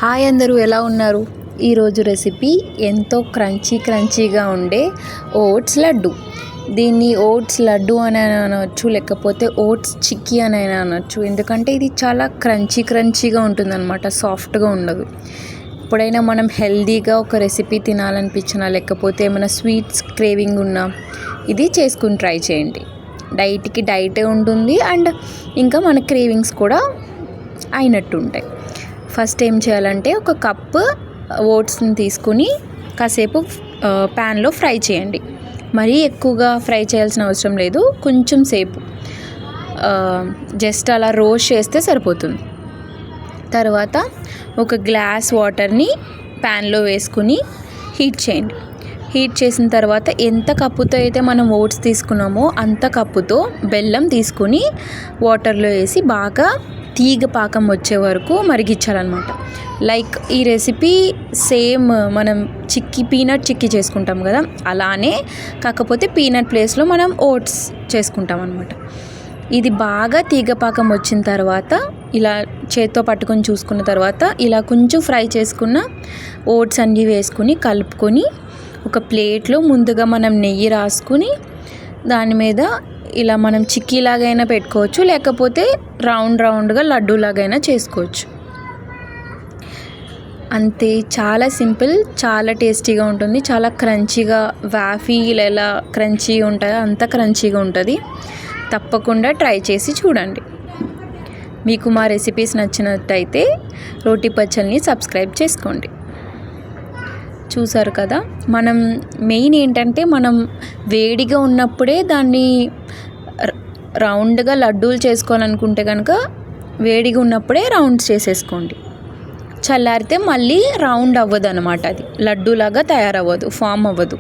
Hi అందరూ ఎలా ఉన్నారు? ఈరోజు రెసిపీ ఎంతో క్రంచీగా ఉండే ఓట్స్ లడ్డు. దీన్ని ఓట్స్ లడ్డు అని అనవచ్చు, లేకపోతే ఓట్స్ చిక్కీ అని అనవచ్చు. ఎందుకంటే ఇది చాలా క్రంచీగా ఉంటుందన్నమాట, సాఫ్ట్గా ఉండదు. ఎప్పుడైనా మనం హెల్దీగా ఒక రెసిపీ తినాలనిపించినా, లేకపోతే ఏమైనా స్వీట్స్ క్రేవింగ్ ఉన్నా ఇది చేసుకుని ట్రై చేయండి. డైటే ఉంటుంది అండ్ ఇంకా మన క్రేవింగ్స్ కూడా అయినట్టు ఉంటాయి. ఫస్ట్ ఏం చేయాలంటే ఒక కప్పు ఓట్స్ని తీసుకుని కాసేపు ప్యాన్లో ఫ్రై చేయండి. మరీ ఎక్కువగా ఫ్రై చేయాల్సిన అవసరం లేదు, కొంచెం సేపు జస్ట్ అలా రోస్ట్ చేస్తే సరిపోతుంది. తర్వాత ఒక గ్లాస్ వాటర్ని ప్యాన్లో వేసుకుని హీట్ చేయండి. హీట్ చేసిన తర్వాత ఎంత కప్పుతో అయితే మనం ఓట్స్ తీసుకున్నామో అంత కప్పుతో బెల్లం తీసుకుని వాటర్లో వేసి బాగా తీగ పాకం వచ్చే వరకు మరిగించాలన్నమాట. లైక్ ఈ రెసిపీ సేమ్ మనం పీనట్ చిక్కీ చేసుకుంటాం కదా, అలానే కాకపోతే పీనట్ ప్లేస్లో మనం ఓట్స్ చేసుకుంటాం అన్నమాట. ఇది బాగా తీగ పాకం వచ్చిన తర్వాత ఇలా చేత్తో పట్టుకొని చూసుకున్న తర్వాత ఇలా కొంచెం ఫ్రై చేసుకున్న ఓట్స్ అన్నీ వేసుకుని కలుపుకొని ఒక ప్లేట్లో ముందుగా మనం నెయ్యి రాసుకుని దాని మీద ఇలా మనం చిక్కీలాగైనా పెట్టుకోవచ్చు, లేకపోతే రౌండ్గా లడ్డూలాగైనా చేసుకోవచ్చు. అంతే, చాలా సింపుల్, చాలా టేస్టీగా ఉంటుంది. చాలా క్రంచీగా, వాఫీలు ఎలా క్రంచీగా ఉంటాయో అంత క్రంచీగా ఉంటుంది. తప్పకుండా ట్రై చేసి చూడండి. మీకు మా రెసిపీస్ నచ్చినట్టయితే రోటి పచ్చల్ని సబ్స్క్రైబ్ చేసుకోండి. చూసారు కదా, మనం మెయిన్ ఏంటంటే మనం వేడిగా ఉన్నప్పుడే దాన్ని రౌండ్గా లడ్డూలు చేసుకోవాలనుకుంటే కనుక వేడిగా ఉన్నప్పుడే రౌండ్స్ చేసేసుకోండి. చల్లారితే మళ్ళీ రౌండ్ అవ్వదు అనమాట, అది లడ్డూలాగా తయారవ్వదు, ఫామ్ అవ్వదు.